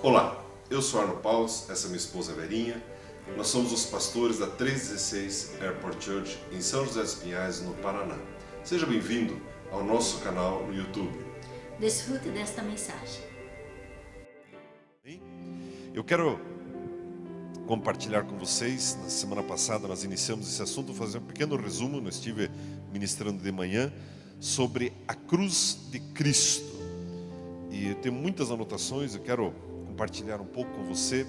Olá, eu sou Arno Paus, essa é minha esposa Verinha. Nós somos os pastores da 316 Airport Church em São José dos Pinhais, no Paraná. Seja bem-vindo ao nosso canal no YouTube. Desfrute desta mensagem. Eu quero compartilhar com vocês. Na semana passada nós iniciamos esse assunto, vou fazer um pequeno resumo. Eu estive ministrando de manhã sobre a cruz de Cristo. E eu tenho muitas anotações, eu quero compartilhar um pouco com você.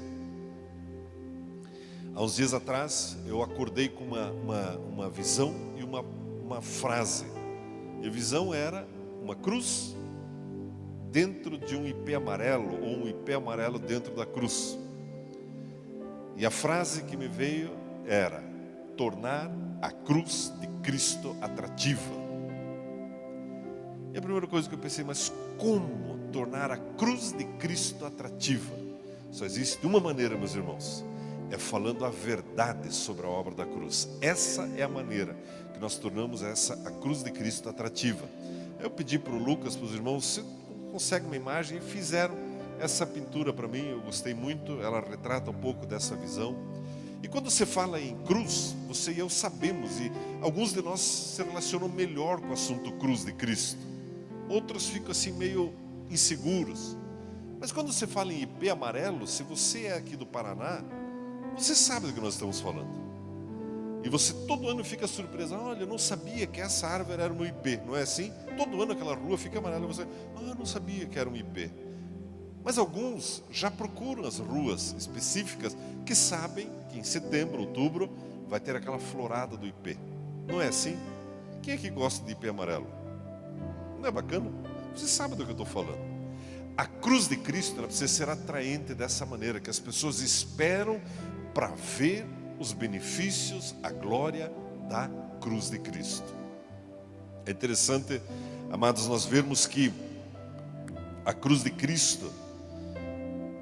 Há uns dias atrás eu acordei com uma visão e uma frase. E a visão era uma cruz dentro de um ipê amarelo, ou um ipê amarelo dentro da cruz. E a frase que me veio era: tornar a cruz de Cristo atrativa. E a primeira coisa que eu pensei, mas como tornar a cruz de Cristo atrativa? Só existe uma maneira, meus irmãos, é falando a verdade sobre a obra da cruz. Essa é a maneira que nós tornamos a cruz de Cristo atrativa. Eu pedi para o Lucas, para os irmãos, se consegue uma imagem, e fizeram essa pintura para mim. Eu gostei muito, ela retrata um pouco dessa visão. E quando você fala em cruz, você e eu sabemos, e alguns de nós se relacionam melhor com o assunto cruz de Cristo. Outros ficam assim meio inseguros. Mas quando você fala em ipê amarelo, se você é aqui do Paraná, você sabe do que nós estamos falando. E você todo ano fica surpreso: olha, eu não sabia que essa árvore era um ipê. Não é assim? Todo ano aquela rua fica amarela e você: eu não sabia que era um ipê. Mas alguns já procuram as ruas específicas que sabem que em setembro, outubro, vai ter aquela florada do ipê. Não é assim? Quem é que gosta de ipê amarelo? Não é bacana? Você sabe do que eu estou falando. A cruz de Cristo, ela precisa ser atraente dessa maneira, que as pessoas esperam para ver os benefícios, a glória da cruz de Cristo. É interessante, amados, nós vermos que a cruz de Cristo,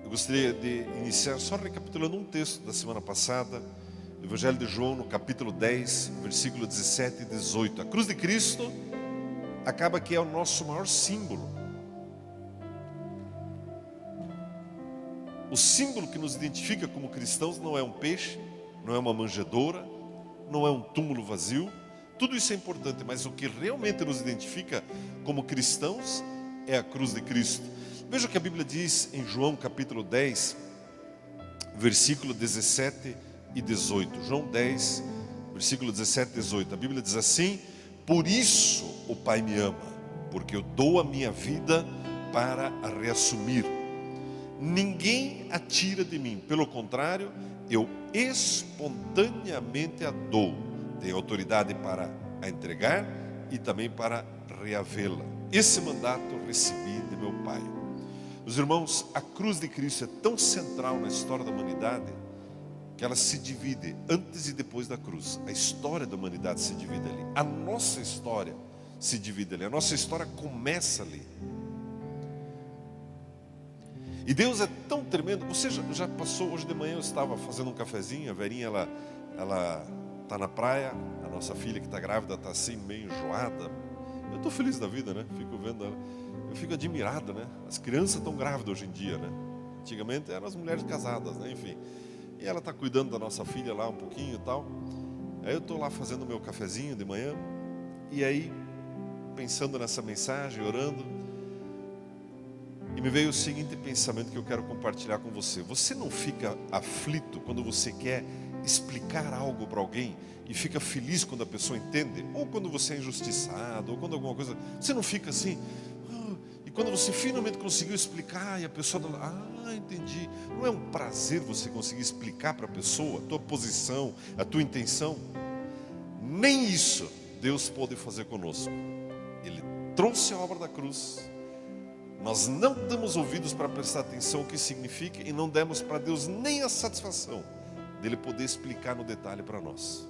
eu gostaria de iniciar só recapitulando um texto da semana passada, do Evangelho de João, no capítulo 10, versículo 17 e 18. A cruz de Cristo acaba que é o nosso maior símbolo. O símbolo que nos identifica como cristãos não é um peixe, não é uma manjedoura, não é um túmulo vazio. Tudo isso é importante, mas o que realmente nos identifica como cristãos é a cruz de Cristo. Veja o que a Bíblia diz em João capítulo 10, versículo 17 e 18. João 10, versículo 17 e 18. A Bíblia diz assim: por isso o Pai me ama, porque eu dou a minha vida para a reassumir. Ninguém a tira de mim, pelo contrário, eu espontaneamente a dou. Tenho autoridade para a entregar e também para reavê-la. Esse mandato recebi de meu Pai. Os irmãos, a cruz de Cristo é tão central na história da humanidade que ela se divide antes e depois da cruz. A história da humanidade se divide ali. A nossa história se divide ali. A nossa história começa ali. E Deus é tão tremendo. Você já passou, hoje de manhã eu estava fazendo um cafezinho. A Verinha, ela está na praia. A nossa filha que está grávida está assim meio enjoada. Eu estou feliz da vida, né? Fico vendo ela. Eu fico admirado, né? As crianças estão grávidas hoje em dia, né? Antigamente eram as mulheres casadas, né? Enfim. E ela está cuidando da nossa filha lá um pouquinho e tal. Aí eu estou lá fazendo o meu cafezinho de manhã. E aí, pensando nessa mensagem, orando, e me veio o seguinte pensamento que eu quero compartilhar com você. Você não fica aflito quando você quer explicar algo para alguém e fica feliz quando a pessoa entende? Ou quando você é injustiçado, ou quando alguma coisa... Você não fica assim... E quando você finalmente conseguiu explicar e a pessoa... entendi. Não é um prazer você conseguir explicar para a pessoa a tua posição, a tua intenção? Nem isso Deus pode fazer conosco. Ele trouxe a obra da cruz. Nós não damos ouvidos para prestar atenção o que significa e não demos para Deus nem a satisfação dele poder explicar no detalhe para nós.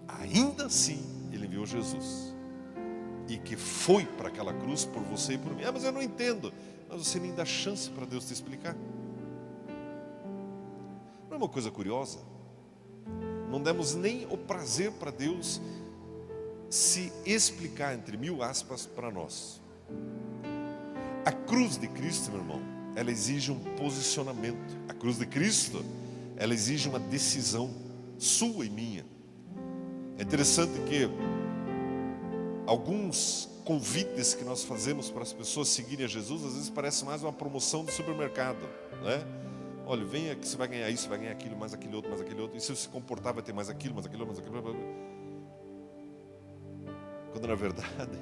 Ainda assim, ele enviou Jesus, e que foi para aquela cruz por você e por mim. Mas eu não entendo. Mas você nem dá chance para Deus te explicar. Não é uma coisa curiosa? Não demos nem o prazer para Deus se explicar, entre mil aspas, para nós. A cruz de Cristo, meu irmão, ela exige um posicionamento. A cruz de Cristo, ela exige uma decisão sua e minha. É interessante que alguns convites que nós fazemos para as pessoas seguirem a Jesus, às vezes parece mais uma promoção do supermercado, né? Olha, vem aqui, você vai ganhar isso, vai ganhar aquilo, mais aquele outro, e se você se comportar vai ter mais aquilo, mais aquilo, mais aquilo. Quando na verdade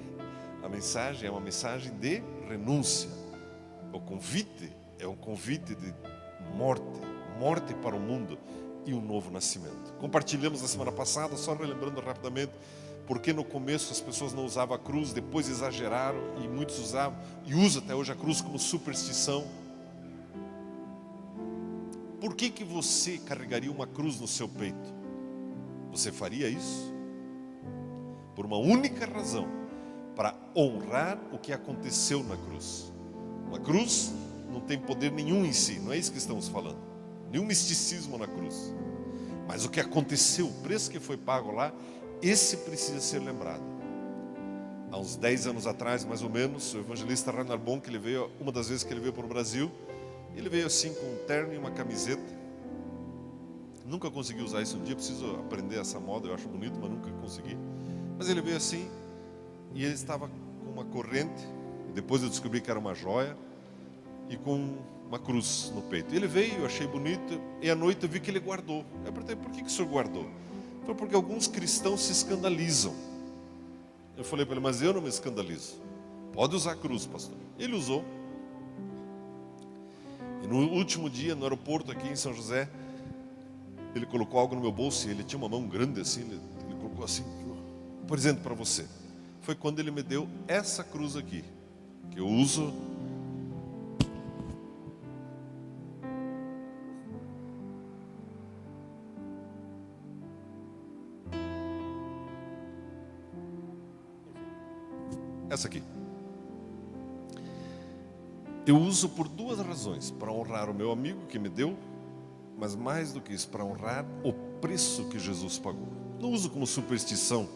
a mensagem é uma mensagem de renúncia. O convite é um convite de morte para o mundo e um novo nascimento. Compartilhamos na semana passada, só relembrando rapidamente, porque no começo as pessoas não usavam a cruz, depois exageraram e muitos usavam, e usam até hoje a cruz como superstição. Por que você carregaria uma cruz no seu peito? Você faria isso? Por uma única razão, para honrar o que aconteceu na cruz. Uma cruz não tem poder nenhum em si, não é isso que estamos falando. Nenhum misticismo na cruz. Mas o que aconteceu, o preço que foi pago lá, esse precisa ser lembrado. Há uns 10 anos atrás, mais ou menos, o evangelista Reinhard Bonk, ele veio, uma das vezes que ele veio para o Brasil, ele veio assim com um terno e uma camiseta. Nunca consegui usar isso um dia, preciso aprender essa moda, eu acho bonito, mas nunca consegui. Mas ele veio assim, e ele estava com uma corrente, depois eu descobri que era uma joia, e com uma cruz no peito. Ele veio, eu achei bonito, e à noite eu vi que ele guardou. Eu perguntei, por que o senhor guardou? Foi porque alguns cristãos se escandalizam. Eu falei para ele, mas eu não me escandalizo. Pode usar a cruz, pastor. Ele usou. E no último dia, no aeroporto aqui em São José, ele colocou algo no meu bolso, e ele tinha uma mão grande assim, ele colocou assim, um presente para você. Foi quando ele me deu essa cruz aqui, que eu uso. Essa aqui. Eu uso por duas razões: para honrar o meu amigo que me deu, mas mais do que isso, para honrar o preço que Jesus pagou. Não uso como superstição.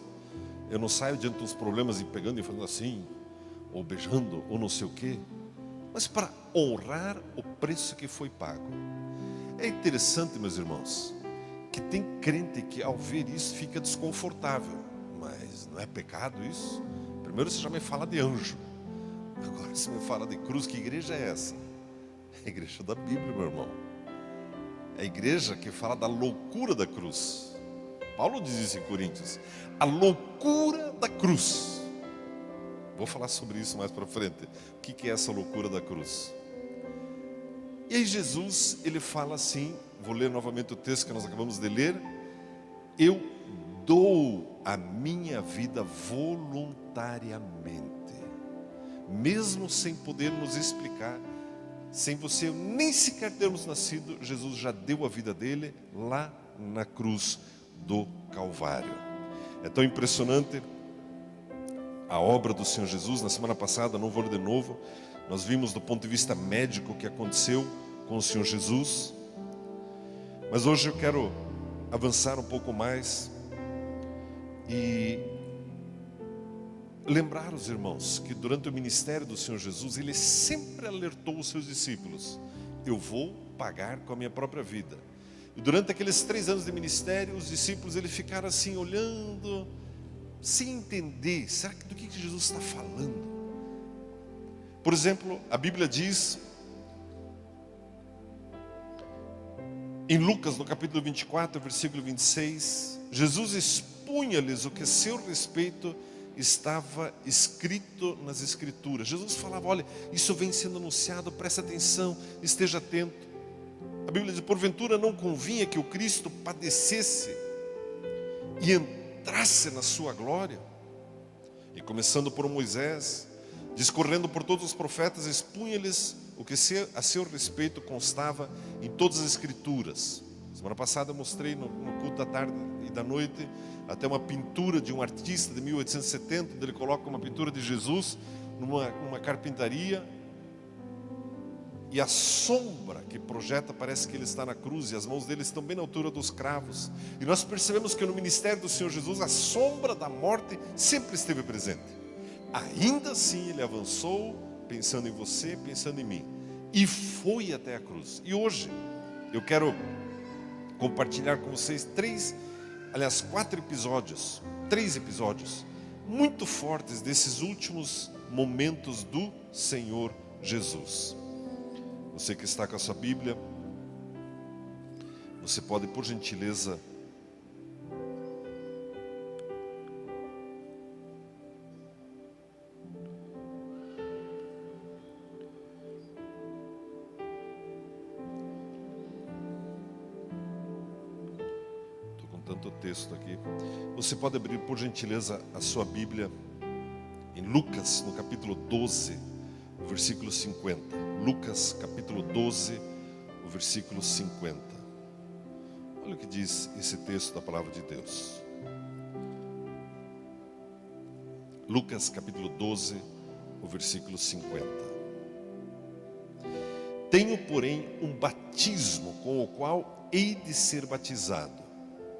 Eu não saio diante dos problemas e pegando e fazendo assim, ou beijando, ou não sei o quê, mas para honrar o preço que foi pago. É interessante, meus irmãos, que tem crente que ao ver isso fica desconfortável. Mas não é pecado isso? Primeiro você já me fala de anjo, agora você me fala de cruz. Que igreja é essa? É a igreja da Bíblia, meu irmão. É a igreja que fala da loucura da cruz. Paulo diz isso em Coríntios, a loucura da cruz. Vou falar sobre isso mais para frente. O que é essa loucura da cruz? E aí Jesus, ele fala assim, vou ler novamente o texto que nós acabamos de ler: eu dou a minha vida voluntariamente, mesmo sem poder nos explicar, sem você nem sequer termos nascido, Jesus já deu a vida dele lá na cruz do Calvário. É tão impressionante a obra do Senhor Jesus. Na semana passada, não vou ler de novo, nós vimos do ponto de vista médico o que aconteceu com o Senhor Jesus. Mas hoje eu quero avançar um pouco mais e lembrar os irmãos que durante o ministério do Senhor Jesus, ele sempre alertou os seus discípulos: eu vou pagar com a minha própria vida. E durante aqueles 3 anos de ministério, os discípulos eles ficaram assim olhando, sem entender, será que do que Jesus está falando? Por exemplo, a Bíblia diz em Lucas, no capítulo 24, versículo 26, Jesus expunha-lhes o que a seu respeito estava escrito nas Escrituras. Jesus falava: olha, isso vem sendo anunciado, presta atenção, esteja atento. A Bíblia diz: porventura não convinha que o Cristo padecesse e entrasse na sua glória? E começando por Moisés, discorrendo por todos os profetas, expunha-lhes o que a seu respeito constava em todas as Escrituras. Semana passada eu mostrei no culto da tarde e da noite até uma pintura de um artista de 1870, onde ele coloca uma pintura de Jesus numa carpintaria, e a sombra que projeta parece que ele está na cruz, e as mãos dele estão bem na altura dos cravos. E nós percebemos que no ministério do Senhor Jesus a sombra da morte sempre esteve presente. Ainda assim ele avançou, pensando em você, pensando em mim. e foi até a cruz. E hoje eu quero compartilhar com vocês três episódios muito fortes desses últimos momentos do Senhor Jesus. Você que está com a sua Bíblia, você pode, por gentileza, estou com tanto texto aqui, você pode abrir, por gentileza, a sua Bíblia em Lucas, no capítulo 12, o versículo 50. Lucas, capítulo 12, o versículo 50. Olha o que diz esse texto da palavra de Deus. Lucas, capítulo 12, o versículo 50. Tenho, porém, um batismo com o qual hei de ser batizado,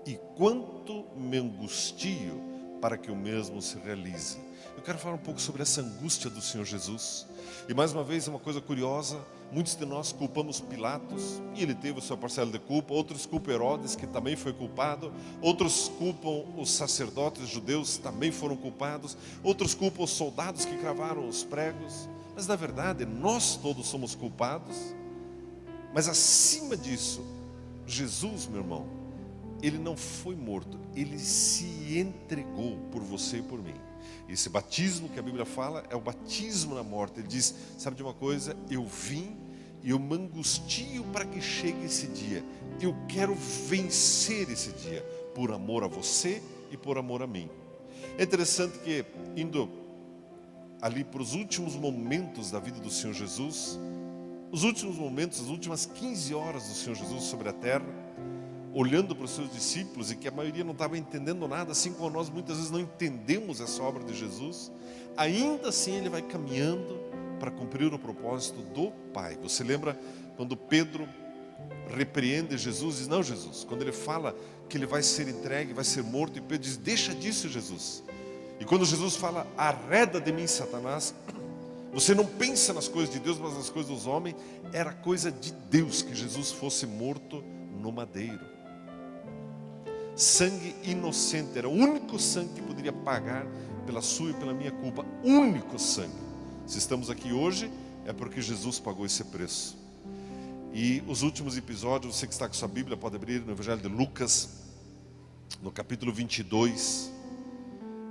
e quanto me angustio para que o mesmo se realize. Eu quero falar um pouco sobre essa angústia do Senhor Jesus. E mais uma vez, é uma coisa curiosa, muitos de nós culpamos Pilatos, e ele teve a sua parcela de culpa. Outros culpam Herodes, que também foi culpado. Outros culpam os sacerdotes judeus, também foram culpados. Outros culpam os soldados que cravaram os pregos. Mas na verdade, nós todos somos culpados. Mas acima disso, Jesus, meu irmão, ele não foi morto, ele se entregou por você e por mim. Esse batismo que a Bíblia fala é o batismo na morte. Ele diz, sabe de uma coisa? Eu vim e eu me angustio para que chegue esse dia. Eu quero vencer esse dia, por amor a você e por amor a mim. É interessante que, indo ali para os últimos momentos da vida do Senhor Jesus, os últimos momentos, as últimas 15 horas do Senhor Jesus sobre a terra, olhando para os seus discípulos, e que a maioria não estava entendendo nada, assim como nós muitas vezes não entendemos essa obra de Jesus, ainda assim ele vai caminhando para cumprir o propósito do Pai. Você lembra quando Pedro repreende Jesus, diz, não, Jesus, quando ele fala que ele vai ser entregue, vai ser morto, e Pedro diz, deixa disso, Jesus. E quando Jesus fala, arreda de mim, Satanás, você não pensa nas coisas de Deus, mas nas coisas dos homens, era coisa de Deus que Jesus fosse morto no madeiro. Sangue inocente, era o único sangue que poderia pagar pela sua e pela minha culpa, único sangue. Se estamos aqui hoje, é porque Jesus pagou esse preço. E os últimos episódios, você que está com sua Bíblia, pode abrir no Evangelho de Lucas, no capítulo 22.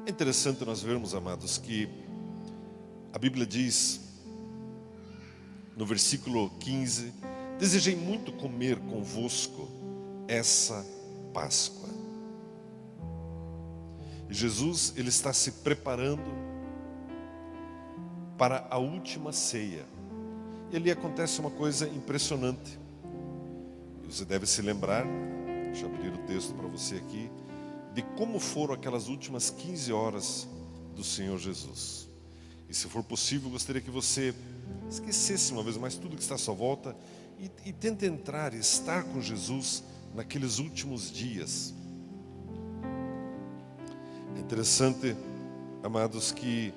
É interessante nós vermos, amados, que a Bíblia diz, no versículo 15, desejei muito comer convosco essa Páscoa. E Jesus, ele está se preparando para a última ceia. E ali acontece uma coisa impressionante. E você deve se lembrar, deixa eu abrir o texto para você aqui, de como foram aquelas últimas 15 horas do Senhor Jesus. E se for possível, gostaria que você esquecesse uma vez mais tudo que está à sua volta e tente entrar e estar com Jesus naqueles últimos dias. É interessante, amados, que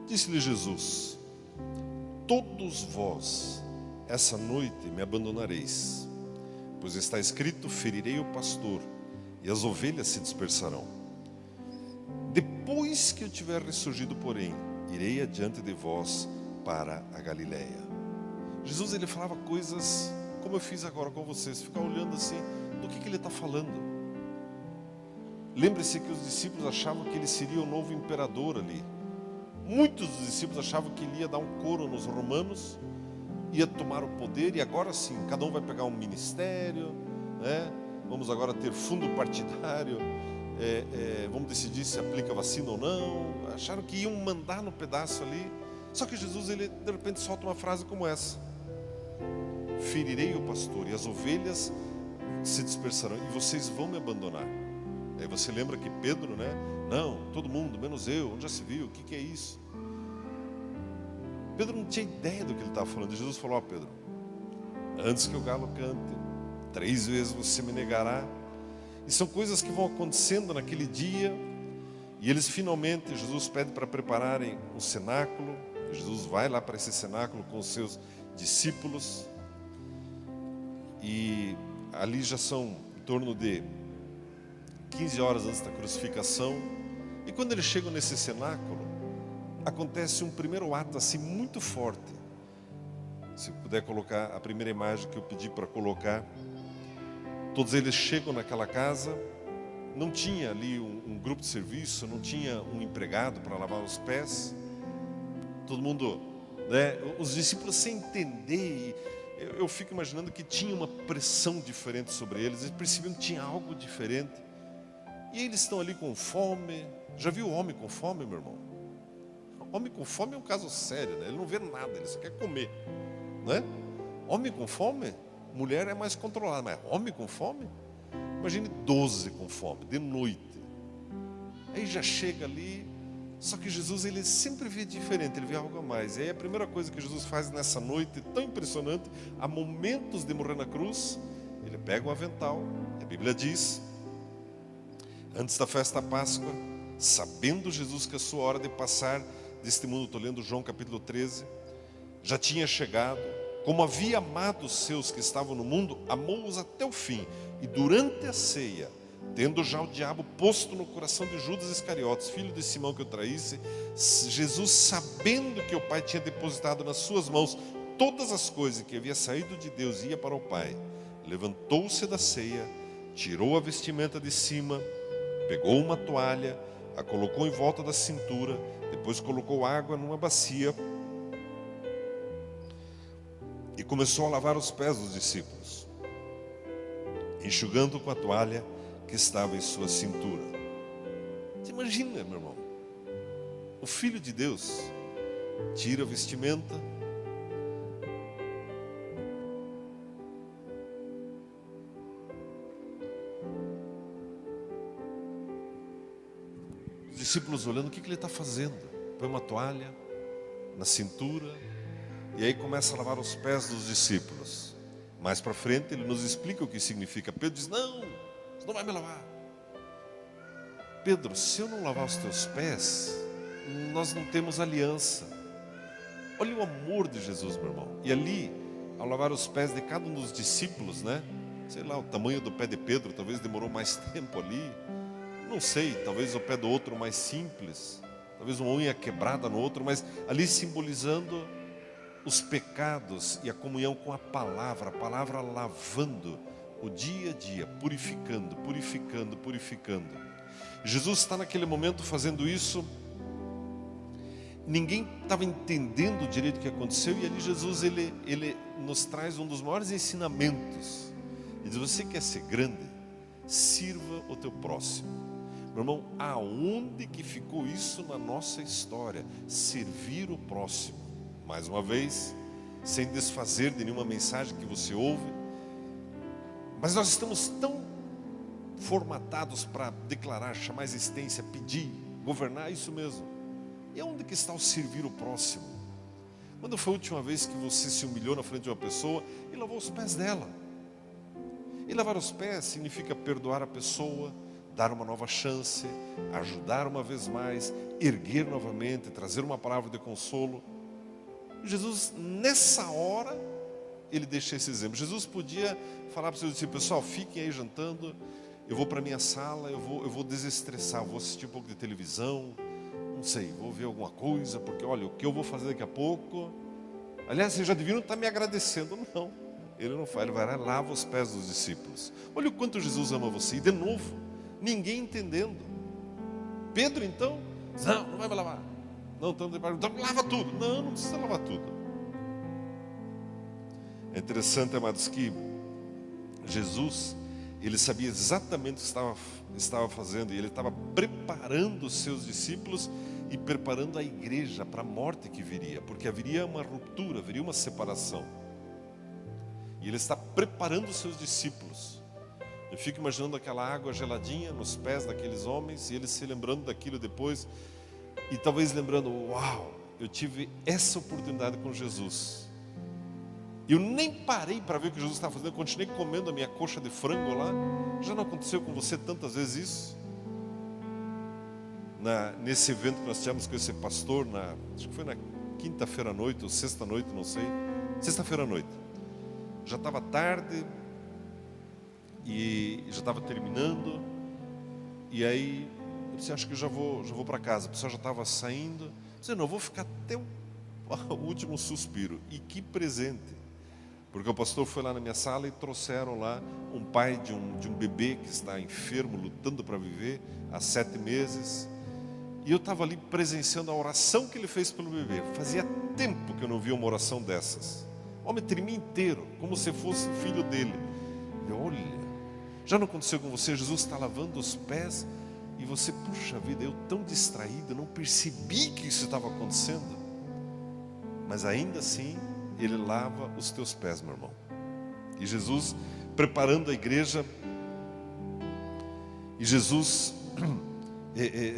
disse-lhe Jesus, todos vós essa noite me abandonareis, pois está escrito, ferirei o pastor e as ovelhas se dispersarão. Depois que eu tiver ressurgido, porém, irei adiante de vós para a Galileia. Jesus, ele falava coisas como eu fiz agora com vocês, ficar olhando assim, do que ele está falando. Lembre-se que os discípulos achavam que ele seria o novo imperador ali. Muitos dos discípulos achavam que ele ia dar um coro nos romanos, ia tomar o poder, e agora sim, cada um vai pegar um ministério, né? vamos agora ter fundo partidário, vamos decidir se aplica vacina ou não. Acharam que iam mandar no pedaço ali. Só que Jesus, ele de repente solta uma frase como essa: ferirei o pastor e as ovelhas se dispersarão e vocês vão me abandonar. Aí você lembra que Pedro, né? Não, todo mundo, menos eu, onde já se viu, o que é isso? Pedro não tinha ideia do que ele estava falando. E Jesus falou: ó Pedro, antes que o galo cante, 3 vezes você me negará. E são coisas que vão acontecendo naquele dia. E eles finalmente, Jesus pede para prepararem um cenáculo. Jesus vai lá para esse cenáculo com os seus discípulos. E ali já são em torno de 15 horas antes da crucificação. E quando eles chegam nesse cenáculo, acontece um primeiro ato assim muito forte. Se puder colocar a primeira imagem que eu pedi para colocar. Todos eles chegam naquela casa. Não tinha ali um grupo de serviço, não tinha um empregado para lavar os pés. Todo mundo, né, os discípulos sem entender. Eu fico imaginando que tinha uma pressão diferente sobre eles. Eles percebiam que tinha algo diferente. E eles estão ali com fome. Já viu homem com fome, meu irmão? Homem com fome é um caso sério, né? Ele não vê nada, ele só quer comer, né? Homem com fome, mulher é mais controlada, mas homem com fome? Imagine 12 com fome, de noite. Aí já chega ali, só que Jesus, ele sempre vê diferente, ele vê algo a mais. E aí a primeira coisa que Jesus faz nessa noite tão impressionante, há momentos de morrer na cruz, ele pega o avental. A Bíblia diz, antes da festa da Páscoa, sabendo Jesus que a sua hora de passar deste mundo, estou lendo João capítulo 13, já tinha chegado. Como havia amado os seus que estavam no mundo, amou-os até o fim. E durante a ceia, tendo já o diabo posto no coração de Judas Iscariotes, filho de Simão, que o traísse, Jesus, sabendo que o Pai tinha depositado nas suas mãos todas as coisas, que havia saído de Deus e ia para o Pai, levantou-se da ceia, tirou a vestimenta de cima, pegou uma toalha, a colocou em volta da cintura, depois colocou água numa bacia e começou a lavar os pés dos discípulos, enxugando com a toalha que estava em sua cintura. Você imagina, meu irmão, o Filho de Deus tira a vestimenta, os discípulos olhando, o que ele está fazendo? Põe uma toalha na cintura e aí começa a lavar os pés dos discípulos. Mais para frente ele nos explica o que significa. Pedro diz: não, você não vai me lavar. Pedro, se eu não lavar os teus pés, nós não temos aliança. Olha o amor de Jesus, meu irmão. E ali, ao lavar os pés de cada um dos discípulos, né? Sei lá, o tamanho do pé de Pedro talvez demorou mais tempo ali. Não sei, talvez o pé do outro mais simples, talvez uma unha quebrada no outro, mas ali simbolizando os pecados e a comunhão com a palavra lavando o dia a dia, purificando, purificando, purificando. Jesus está naquele momento fazendo isso, ninguém estava entendendo direito o que aconteceu, e ali Jesus, ele nos traz um dos maiores ensinamentos. Ele diz: você quer ser grande? Sirva o teu próximo. Meu irmão, aonde que ficou isso na nossa história? Servir o próximo. Mais uma vez, sem desfazer de nenhuma mensagem que você ouve, mas nós estamos tão formatados para declarar, chamar a existência, pedir, governar, isso mesmo. E aonde que está o servir o próximo? Quando foi a última vez que você se humilhou na frente de uma pessoa e lavou os pés dela? E lavar os pés significa perdoar a pessoa, dar uma nova chance, ajudar uma vez mais, erguer novamente, trazer uma palavra de consolo. Jesus, nessa hora, ele deixa esse exemplo. Jesus podia falar para os seus discípulos: pessoal, fiquem aí jantando, eu vou para a minha sala, eu vou desestressar, eu vou assistir um pouco de televisão, não sei, vou ver alguma coisa, porque olha, o que eu vou fazer daqui a pouco. Aliás, vocês já deviam estar me agradecendo. Não, ele não faz, ele vai lá e lava os pés dos discípulos. Olha o quanto Jesus ama você. E de novo, ninguém entendendo. Pedro então, não vai me lavar. Não, então lava tudo. Não, não precisa lavar tudo. É interessante, amados, que Jesus, Ele sabia exatamente o que estava fazendo, e ele estava preparando os seus discípulos e preparando a igreja para a morte que viria, porque haveria uma ruptura, haveria uma separação. E ele está preparando os seus discípulos. Eu fico imaginando aquela água geladinha nos pés daqueles homens, e eles se lembrando daquilo depois, e talvez lembrando: uau, eu tive essa oportunidade com Jesus. Eu nem parei para ver o que Jesus estava fazendo, eu continuei comendo a minha coxa de frango lá. Já não aconteceu com você tantas vezes isso? Nesse evento que nós tivemos com esse pastor, acho que foi na quinta-feira à noite, ou sexta noite, não sei. Sexta-feira à noite. Já estava tarde, e já estava terminando, e aí eu disse: acho que eu já vou para casa. O pessoal já estava saindo. Eu disse: não, eu vou ficar até o último suspiro. E que presente! Porque o pastor foi lá na minha sala e trouxeram lá um pai de um bebê que está enfermo, lutando para viver há 7 meses. E eu estava ali presenciando a oração que ele fez pelo bebê. Fazia tempo que eu não via uma oração dessas. O homem tremia inteiro, como se fosse o filho dele. Olha, já não aconteceu com você? Jesus está lavando os pés e você, puxa vida, eu tão distraído, não percebi que isso estava acontecendo. Mas ainda assim, Ele lava os teus pés, meu irmão. E Jesus preparando a igreja, e Jesus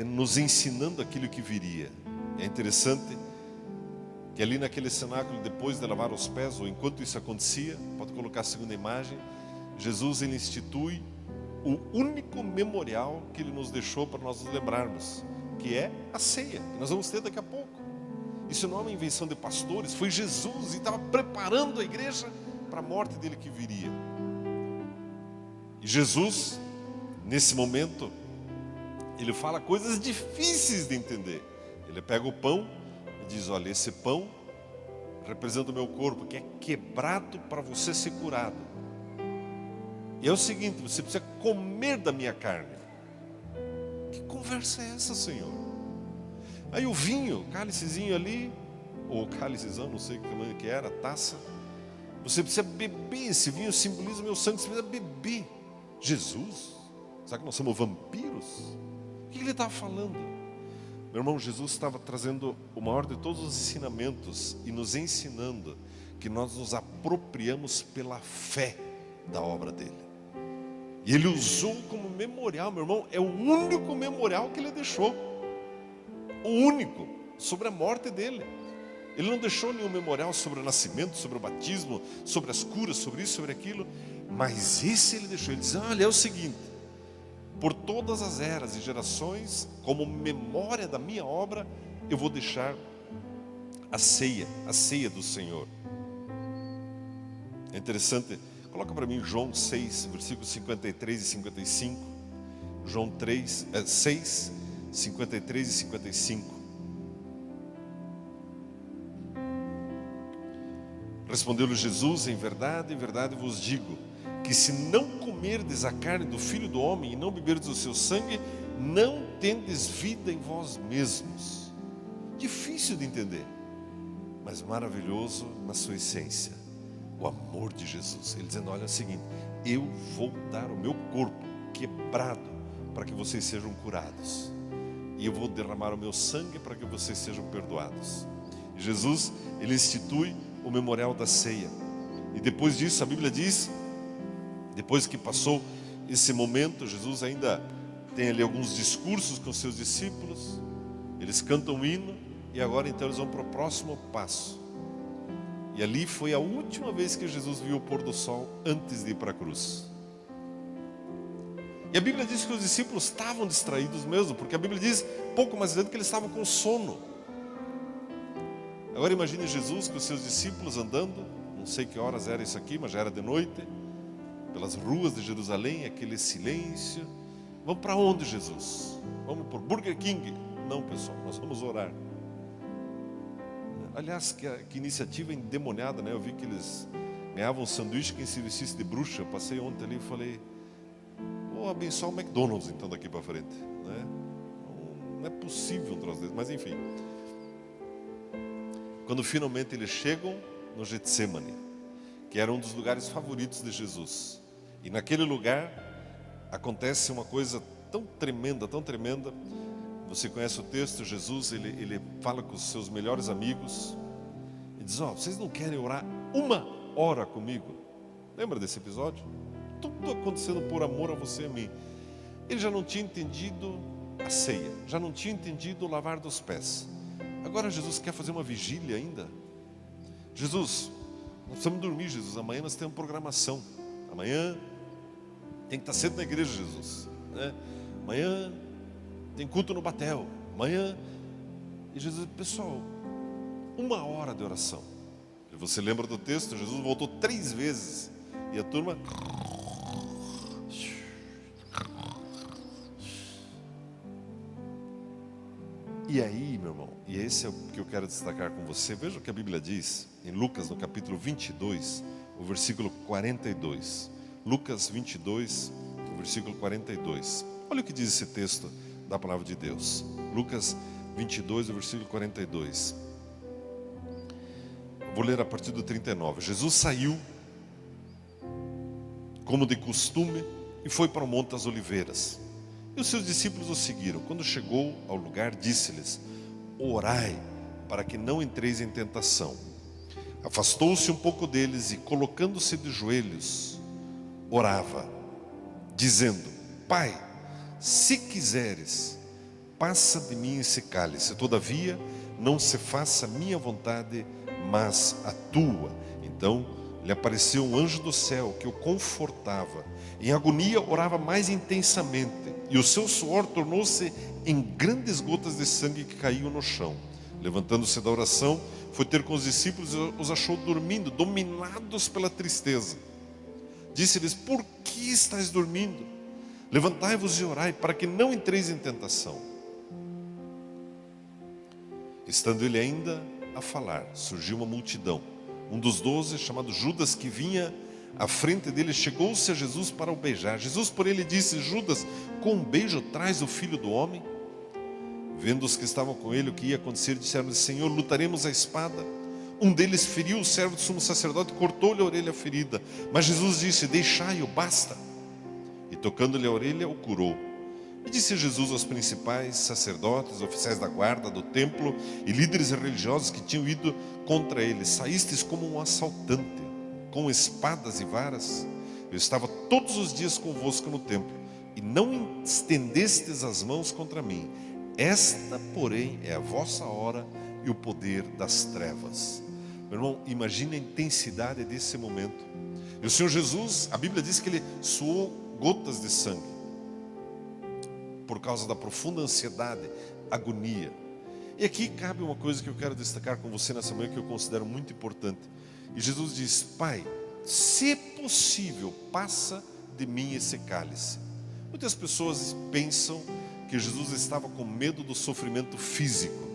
nos ensinando aquilo que viria. É interessante que ali naquele cenáculo, depois de lavar os pés, ou enquanto isso acontecia, pode colocar a segunda imagem, Jesus ele institui o único memorial que Ele nos deixou para nós nos lembrarmos, que é a ceia, que nós vamos ter daqui a pouco. Isso não é uma invenção de pastores, foi Jesus, e estava preparando a igreja para a morte dele que viria. E Jesus, nesse momento, Ele fala coisas difíceis de entender. Ele pega o pão e diz: olha, esse pão representa o meu corpo, que é quebrado para você ser curado. E é o seguinte: você precisa comer da minha carne. Que conversa é essa, Senhor? Aí o vinho, cálicezinho ali, ou cálicezão, não sei que tamanho que era, taça. Você precisa beber, esse vinho simboliza o meu sangue, você precisa beber. Jesus? Será que nós somos vampiros? O que ele estava falando? Meu irmão, Jesus estava trazendo o maior de todos os ensinamentos e nos ensinando que nós nos apropriamos pela fé da obra dele. E ele usou como memorial, meu irmão, é o único memorial que ele deixou. O único, sobre a morte dele. Ele não deixou nenhum memorial sobre o nascimento, sobre o batismo, sobre as curas, sobre isso, sobre aquilo. Mas esse ele deixou. Ele diz: olha, é o seguinte: por todas as eras e gerações, como memória da minha obra, eu vou deixar a ceia do Senhor. É interessante, coloca para mim João 6, versículos 53 e 55. João 6, 53 e 55. Respondeu-lhe Jesus: em verdade vos digo, que se não comerdes a carne do Filho do Homem e não beberdes o seu sangue, não tendes vida em vós mesmos. Difícil de entender, mas maravilhoso na sua essência. O amor de Jesus. Ele dizendo: olha, é o seguinte, eu vou dar o meu corpo quebrado para que vocês sejam curados. E eu vou derramar o meu sangue para que vocês sejam perdoados. E Jesus, ele institui o memorial da ceia. E depois disso, a Bíblia diz, depois que passou esse momento, Jesus ainda tem ali alguns discursos com seus discípulos. Eles cantam um hino, e agora então eles vão para o próximo passo. E ali foi a última vez que Jesus viu o pôr do sol antes de ir para a cruz. E a Bíblia diz que os discípulos estavam distraídos mesmo, porque a Bíblia diz, pouco mais adiante, que eles estavam com sono. Agora imagine Jesus com os seus discípulos andando, não sei que horas era isso aqui, mas já era de noite, pelas ruas de Jerusalém, aquele silêncio. Vamos para onde, Jesus? Vamos por Burger King? Não, pessoal, nós vamos orar. Aliás, que iniciativa endemoniada, né? Eu vi que eles ganhavam um sanduíche quem se vestisse de bruxa. Eu passei ontem ali e falei: vou abençoar o McDonald's então daqui para frente, né? Não é possível um troço desse, mas enfim. Quando finalmente eles chegam no Getsemane, que era um dos lugares favoritos de Jesus, e naquele lugar acontece uma coisa tão tremenda, tão tremenda. Você conhece o texto, Jesus, ele fala com os seus melhores amigos e diz, vocês não querem orar 1 hora comigo? Lembra desse episódio? Tudo acontecendo por amor a você e a mim. Ele já não tinha entendido a ceia, já não tinha entendido o lavar dos pés. Agora Jesus quer fazer uma vigília ainda. Jesus, nós precisamos dormir, Jesus. Amanhã nós temos programação. Amanhã tem que estar cedo na igreja, Jesus, né? Amanhã tem culto no batel. Amanhã. E Jesus, pessoal, 1 hora de oração. E você lembra do texto? Jesus voltou 3 vezes. E a turma... E aí, meu irmão, e esse é o que eu quero destacar com você. Veja o que a Bíblia diz em Lucas, no capítulo 22, o versículo 42. Lucas 22, o versículo 42. Olha o que diz esse texto da palavra de Deus. Lucas 22, o versículo 42. Vou ler a partir do 39. Jesus saiu, como de costume, e foi para o Monte das Oliveiras. E os seus discípulos o seguiram. Quando chegou ao lugar, disse-lhes: orai, para que não entreis em tentação. Afastou-se um pouco deles e, colocando-se de joelhos, orava, dizendo: Pai, se quiseres, passa de mim esse cálice. Todavia, não se faça a minha vontade, mas a tua. Então lhe apareceu um anjo do céu que o confortava. Em agonia orava mais intensamente, e o seu suor tornou-se em grandes gotas de sangue que caíam no chão. Levantando-se da oração, foi ter com os discípulos e os achou dormindo, dominados pela tristeza. Disse-lhes: por que estáis dormindo? Levantai-vos e orai, para que não entreis em tentação. Estando ele ainda a falar, surgiu uma multidão. Um dos 12, chamado Judas, que vinha à frente dele, chegou-se a Jesus para o beijar. Jesus, por ele, disse: Judas, com um beijo traz o filho do homem? Vendo os que estavam com ele o que ia acontecer, disseram-lhe: Senhor, lutaremos a espada? Um deles feriu o servo do sumo sacerdote, cortou-lhe a orelha ferida. Mas Jesus disse: deixai-o, basta. E tocando-lhe a orelha, o curou. E disse Jesus aos principais sacerdotes, oficiais da guarda do templo e líderes religiosos que tinham ido contra ele: saístes como um assaltante, com espadas e varas? Eu estava todos os dias convosco no templo, e não estendestes as mãos contra mim. Esta, porém, é a vossa hora e o poder das trevas. Meu irmão, imagine a intensidade desse momento. E o Senhor Jesus, a Bíblia diz que ele suou gotas de sangue, por causa da profunda ansiedade, agonia. E aqui cabe uma coisa que eu quero destacar com você nessa manhã, que eu considero muito importante. E Jesus diz: Pai, se possível, passa de mim esse cálice. Muitas pessoas pensam que Jesus estava com medo do sofrimento físico.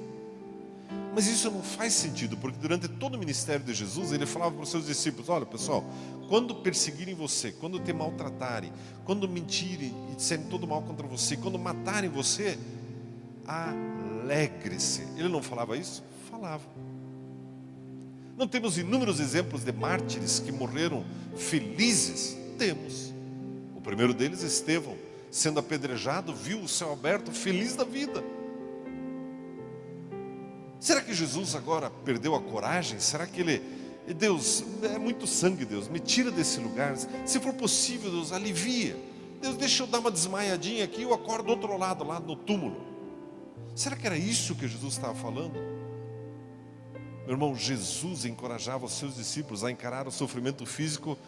Mas isso não faz sentido, porque durante todo o ministério de Jesus, ele falava para os seus discípulos: olha pessoal, quando perseguirem você, quando te maltratarem, quando mentirem e disserem todo mal contra você, quando matarem você, alegre-se. Ele não falava isso? Falava. Não temos inúmeros exemplos de mártires que morreram felizes? Temos. O primeiro deles, Estevão, sendo apedrejado, viu o céu aberto, feliz da vida. Será que Jesus agora perdeu a coragem? Será que ele: Deus, é muito sangue, Deus, me tira desse lugar. Se for possível, Deus, alivia. Deus, deixa eu dar uma desmaiadinha aqui, eu acordo do outro lado, lá no túmulo. Será que era isso que Jesus estava falando? Meu irmão, Jesus encorajava os seus discípulos a encarar o sofrimento físico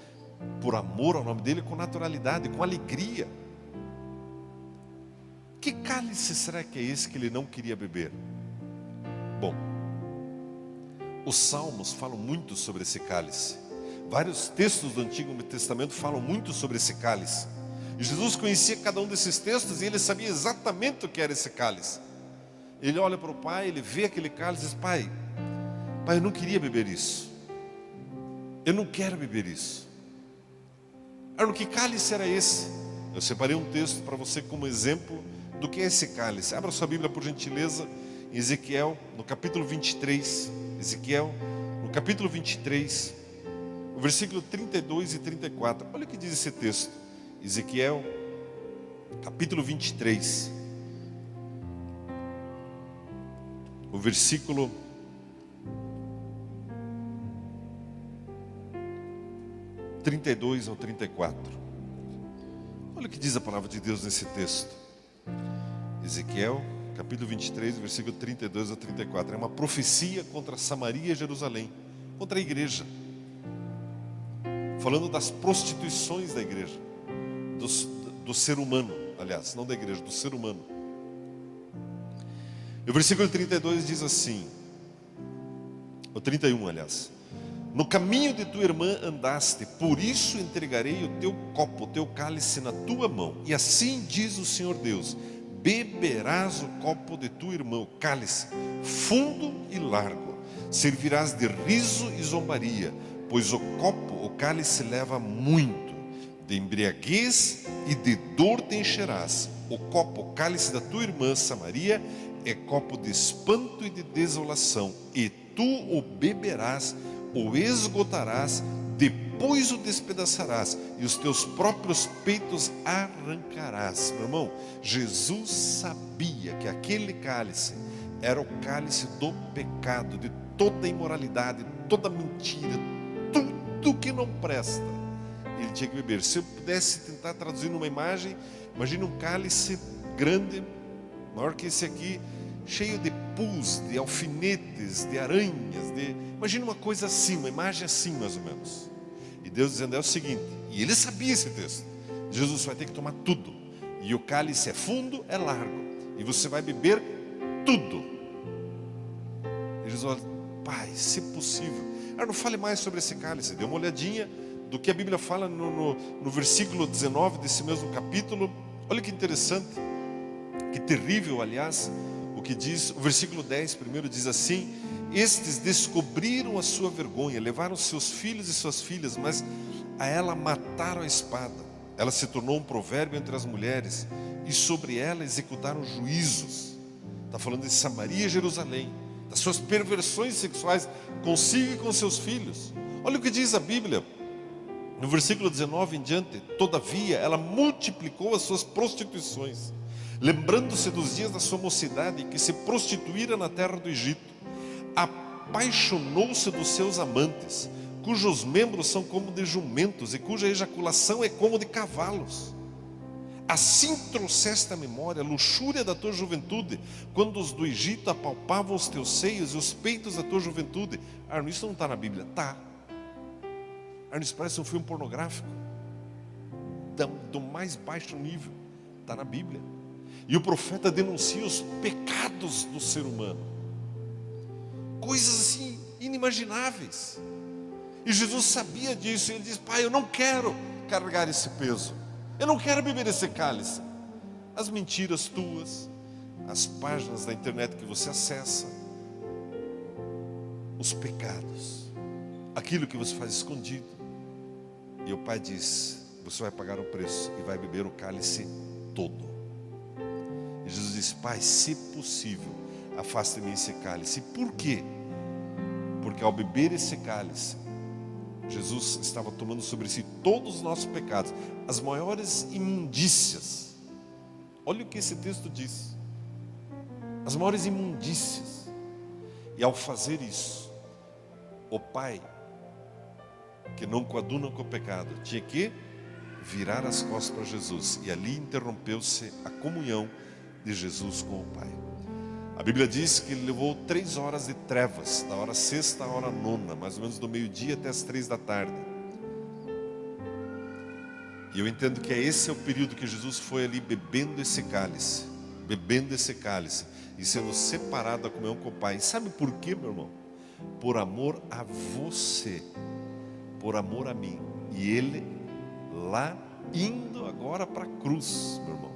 por amor ao nome dele, com naturalidade, com alegria. Que cálice será que é esse que ele não queria beber? Bom, os salmos falam muito sobre esse cálice. Vários textos do Antigo Testamento falam muito sobre esse cálice. E Jesus conhecia cada um desses textos e ele sabia exatamente o que era esse cálice. Ele olha para o Pai, ele vê aquele cálice e diz: Pai, eu não queria beber isso. Eu não quero beber isso. Agora, que cálice era esse? Eu separei um texto para você como exemplo do que é esse cálice. Abra sua Bíblia, por gentileza, em Ezequiel, no capítulo 23. Ezequiel, no capítulo 23, o versículo 32 e 34. Olha o que diz esse texto. Ezequiel, capítulo 23, o versículo 32 ao 34. Olha o que diz a palavra de Deus nesse texto. Ezequiel, capítulo 23, versículo 32 a 34. É uma profecia contra Samaria e Jerusalém, contra a igreja, falando das prostituições da igreja, do ser humano, aliás, não da igreja, do ser humano. E o versículo 32 diz assim, o 31, aliás: no caminho de tua irmã andaste, por isso entregarei o teu copo, o teu cálice na tua mão. E assim diz o Senhor Deus: beberás o copo de tua irmã, o cálice, fundo e largo. Servirás de riso e zombaria, pois o copo, o cálice leva muito. De embriaguez e de dor te encherás. O copo, o cálice da tua irmã Samaria, é copo de espanto e de desolação. E tu o beberás, o esgotarás, depois o despedaçarás, e os teus próprios peitos arrancarás. Meu irmão, Jesus sabia que aquele cálice era o cálice do pecado, de toda imoralidade, toda mentira, tudo que não presta. Ele tinha que beber. Se eu pudesse tentar traduzir numa imagem, imagine um cálice grande, maior que esse aqui, cheio de pus, de alfinetes, de aranhas, imagina uma coisa assim, uma imagem assim mais ou menos. E Deus dizendo é o seguinte, e ele sabia esse texto: Jesus vai ter que tomar tudo, e o cálice é fundo, é largo, e você vai beber tudo. E Jesus olha: Pai, se possível, não fale mais sobre esse cálice. Dê uma olhadinha do que a Bíblia fala no versículo 19 desse mesmo capítulo. Olha que interessante, que terrível, aliás, o que diz o versículo 10 primeiro. Diz assim: estes descobriram a sua vergonha, levaram seus filhos e suas filhas, mas a ela mataram a espada. Ela se tornou um provérbio entre as mulheres, e sobre ela executaram juízos. Está falando de Samaria e Jerusalém, das suas perversões sexuais consigo e com seus filhos. Olha o que diz a Bíblia no versículo 19 em diante: todavia ela multiplicou as suas prostituições, lembrando-se dos dias da sua mocidade, que se prostituíra na terra do Egito. Apaixonou-se dos seus amantes, cujos membros são como de jumentos, e cuja ejaculação é como de cavalos. Assim trouxeste à memória a luxúria da tua juventude, quando os do Egito apalpavam os teus seios e os peitos da tua juventude. Isso não está na Bíblia? Está. Isso parece um filme pornográfico do mais baixo nível. Está na Bíblia. E o profeta denuncia os pecados do ser humano, coisas assim inimagináveis. E Jesus sabia disso. E ele diz: Pai, eu não quero carregar esse peso, eu não quero beber esse cálice. As mentiras tuas, as páginas da internet que você acessa, os pecados, aquilo que você faz escondido. E o Pai diz: você vai pagar o preço e vai beber o cálice todo. E Jesus diz: Pai, se possível, afaste de mim esse cálice. Por quê? Porque ao beber esse cálice, Jesus estava tomando sobre si todos os nossos pecados, as maiores imundícias. Olha o que esse texto diz: as maiores imundícias. E ao fazer isso, o Pai, que não coaduna com o pecado, tinha que virar as costas para Jesus. E ali interrompeu-se a comunhão de Jesus com o Pai. A Bíblia diz que ele levou 3 horas de trevas, da hora sexta à hora nona, mais ou menos do meio-dia até as 3 da tarde. E eu entendo que esse é o período que Jesus foi ali bebendo esse cálice, e sendo separado da comunhão com o Pai. E sabe por quê, meu irmão? Por amor a você, por amor a mim. E ele lá indo agora para a cruz, meu irmão.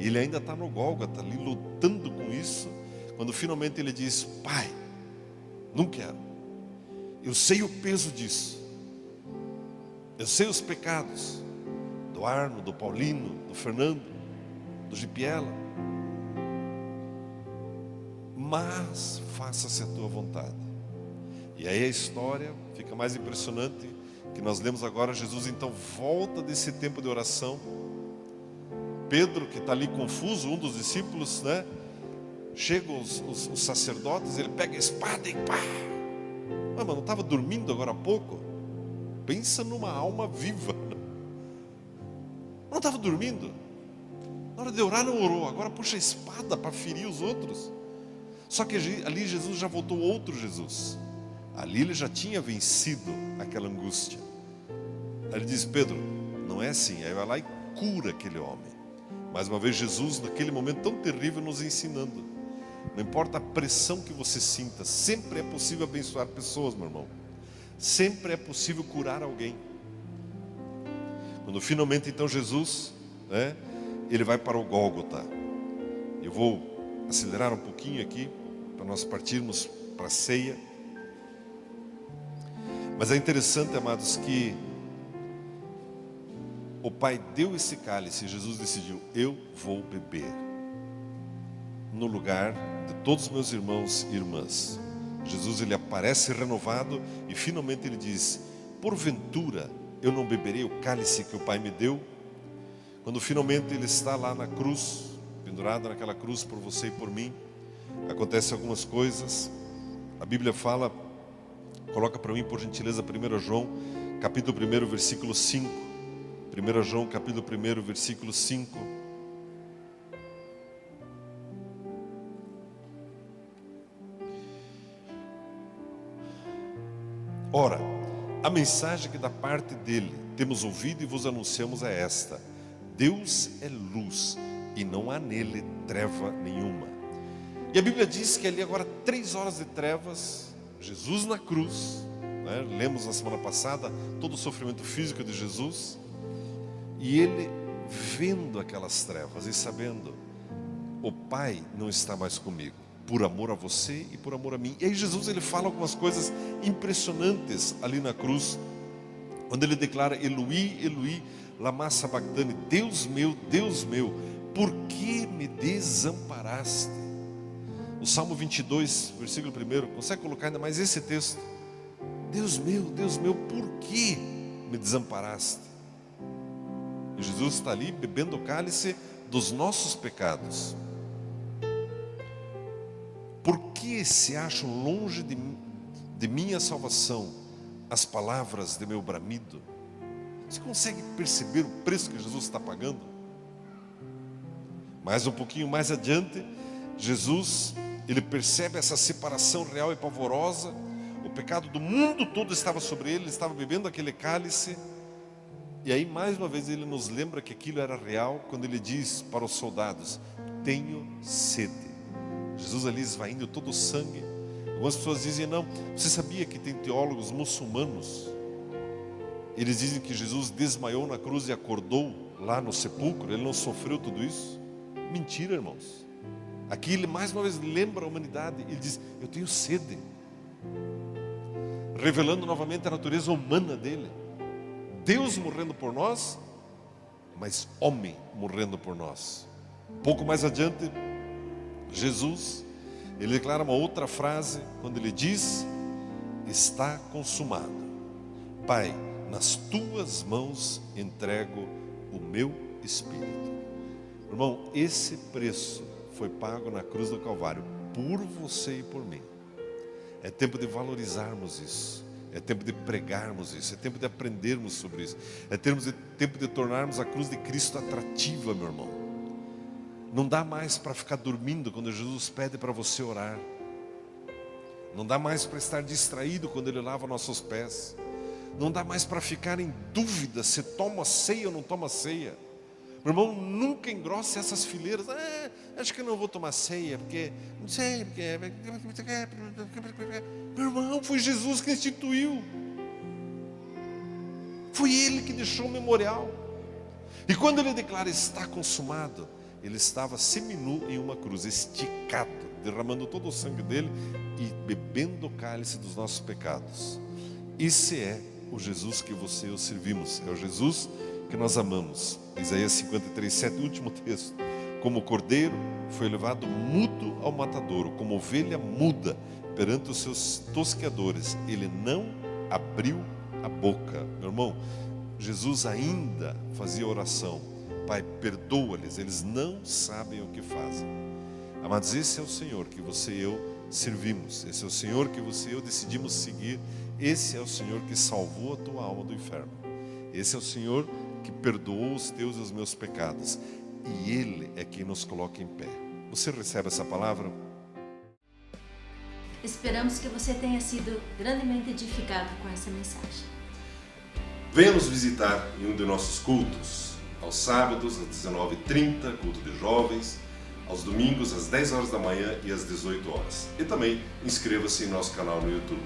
E ele ainda está no Gólgota, ali lutando com isso, quando finalmente ele diz: Pai, não quero, eu sei o peso disso, eu sei os pecados do Arno, do Paulino, do Fernando, do Gipiela, mas faça-se a tua vontade. E aí a história fica mais impressionante, que nós lemos agora. Jesus então volta desse tempo de oração, Pedro, que está ali confuso, um dos discípulos, né? Chegam os sacerdotes, ele pega a espada e pá. Mas não estava dormindo agora há pouco? Pensa numa alma viva. Não estava dormindo. Na hora de orar não orou, agora puxa a espada para ferir os outros. Só que ali Jesus já voltou outro Jesus. Ali ele já tinha vencido aquela angústia. Aí ele diz: Pedro, não é assim. Aí vai lá e cura aquele homem. Mais uma vez Jesus, naquele momento tão terrível, nos ensinando. Não importa a pressão que você sinta, sempre é possível abençoar pessoas, meu irmão. Sempre é possível curar alguém. Quando finalmente então Jesus, né, ele vai para o Gólgota. Eu vou acelerar um pouquinho aqui, para nós partirmos para a ceia. Mas é interessante, amados, que o Pai deu esse cálice e Jesus decidiu: eu vou beber no lugar de todos os meus irmãos e irmãs. Jesus, ele aparece renovado e finalmente ele diz: porventura eu não beberei o cálice que o Pai me deu? Quando finalmente ele está lá na cruz, pendurado naquela cruz por você e por mim, acontecem algumas coisas. A Bíblia fala, coloca para mim por gentileza 1 João capítulo 1 versículo 5. 1 João capítulo 1 versículo 5. Ora, a mensagem que da parte dele temos ouvido e vos anunciamos é esta: Deus é luz e não há nele treva nenhuma. E a Bíblia diz que ali agora 3 horas de trevas, Jesus na cruz, né? Lemos na semana passada todo o sofrimento físico de Jesus, e ele vendo aquelas trevas e sabendo: o Pai não está mais comigo, por amor a você e por amor a mim. E aí Jesus, ele fala algumas coisas impressionantes ali na cruz, quando ele declara: Eloi, Eloi, lama sabachthani, Deus meu, por que me desamparaste? O Salmo 22, versículo 1, consegue colocar ainda mais esse texto? Deus meu, por que me desamparaste? E Jesus está ali bebendo o cálice dos nossos pecados. Por que se acham longe de minha salvação as palavras de meu bramido? Você consegue perceber o preço que Jesus está pagando? Mais um pouquinho mais adiante, Jesus, ele percebe essa separação real e pavorosa. O pecado do mundo todo estava sobre ele estava bebendo aquele cálice. E aí mais uma vez ele nos lembra que aquilo era real, quando ele diz para os soldados: tenho sede. Jesus ali esvaindo todo o sangue. Algumas pessoas dizem: não, você sabia que tem teólogos muçulmanos, eles dizem que Jesus desmaiou na cruz e acordou lá no sepulcro, ele não sofreu tudo isso? Mentira, irmãos. Aqui ele mais uma vez lembra a humanidade, ele diz: eu tenho sede, revelando novamente a natureza humana dele. Deus morrendo por nós, mas homem morrendo por nós. Pouco mais adiante, Jesus, ele declara uma outra frase, quando ele diz: está consumado. Pai, nas tuas mãos entrego o meu espírito. Irmão, esse preço foi pago na cruz do Calvário por você e por mim. É tempo de valorizarmos isso. É tempo de pregarmos isso. É tempo de aprendermos sobre isso. É tempo de tornarmos a cruz de Cristo atrativa, meu irmão. Não dá mais para ficar dormindo quando Jesus pede para você orar. Não dá mais para estar distraído quando Ele lava nossos pés. Não dá mais para ficar em dúvida se toma ceia ou não toma ceia. Meu irmão, nunca engrosse essas fileiras. Acho que eu não vou tomar ceia, porque não sei, porque... Meu irmão, foi Jesus que instituiu. Foi Ele que deixou o memorial. E quando Ele declara: está consumado, Ele estava seminu em uma cruz, esticado, derramando todo o sangue dele e bebendo o cálice dos nossos pecados. Esse é o Jesus que você e eu servimos. É o Jesus que nós amamos. Isaías 53:7, último texto: como o cordeiro foi levado mudo ao matadouro, como ovelha muda perante os seus tosqueadores, ele não abriu a boca. Meu irmão, Jesus ainda fazia oração: Pai, perdoa-lhes, eles não sabem o que fazem. Amados, esse é o Senhor que você e eu servimos, esse é o Senhor que você e eu decidimos seguir, esse é o Senhor que salvou a tua alma do inferno, esse é o Senhor que perdoou os teus e os meus pecados, e Ele é quem nos coloca em pé. Você recebe essa palavra? Esperamos que você tenha sido grandemente edificado com essa mensagem. Venha nos visitar em um de nossos cultos, aos sábados às 19h30, culto de jovens, aos domingos às 10 horas da manhã e às 18 horas. E também inscreva-se em nosso canal no YouTube.